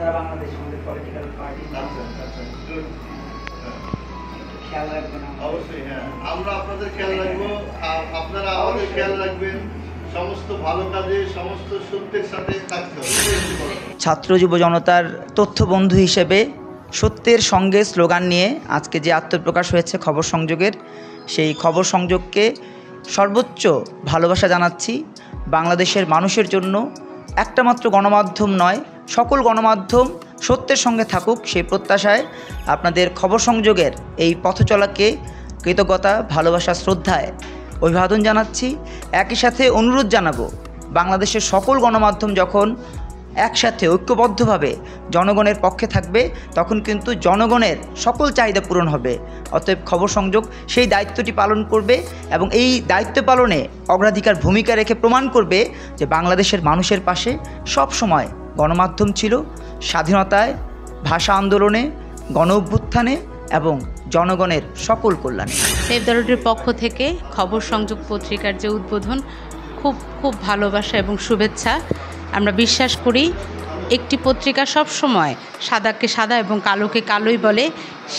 সারা বাংলাদেশের মধ্যে political party খেয়াল রাখবেন। অবশ্যই, হ্যাঁ, আমরা আপনাদের খেয়াল রাখবো, আপনারা আমাদের খেয়াল রাখবেন। সমস্ত ভালো কাজে সমস্ত সত্যের সাথে থাকতে হবে। ছাত্র যুব জনতার তথ্য বন্ধু হিসেবে সত্যের সঙ্গে স্লোগান নিয়ে আজকে যে আত্মপ্রকাশ হয়েছে খবর সংযোগের, সেই খবর সংযোগকে সর্বোচ্চ ভালোবাসা জানাচ্ছি। বাংলাদেশের মানুষের জন্য একটা মাত্র গণমাধ্যম নয়, সকল গণমাধ্যম সত্যের সঙ্গে থাকুক, সেই প্রত্যাশায় আপনাদের খবর সংযোগের এই পথ চলাকে কৃতজ্ঞতা, ভালোবাসা, শ্রদ্ধায় অভিবাদন জানাচ্ছি। একই সাথে অনুরোধ জানাবো, বাংলাদেশের সকল গণমাধ্যম যখন একসাথে ঐক্যবদ্ধভাবে জনগণের পক্ষে থাকবে, তখন কিন্তু জনগণের সকল চাহিদা পূরণ হবে। অতএব খবর সংযোগ সেই দায়িত্বটি পালন করবে এবং এই দায়িত্ব পালনে অগ্রাধিকার ভূমিকা রেখে প্রমাণ করবে যে বাংলাদেশের মানুষের পাশে সব সময় গণমাধ্যম ছিল, স্বাধীনতায়, ভাষা আন্দোলনে, গণ অভ্যুত্থানে এবং জনগণের সকল কল্যাণে। সেভ দ্য রোডের পক্ষ থেকে খবর সংযোগ পত্রিকার যে উদ্বোধন, খুব ভালোবাসা এবং শুভেচ্ছা। আমরা বিশ্বাস করি একটি পত্রিকা সব সময় সাদাকে সাদা এবং কালোকে কালোই বলে,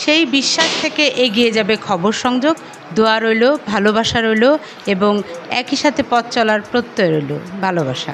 সেই বিশ্বাস থেকে এগিয়ে যাবে খবর সংযোগ। দোয়া রইল, ভালোবাসা রইল এবং একই সাথে পথ চলার প্রত্যয় রইল। ভালোবাসা।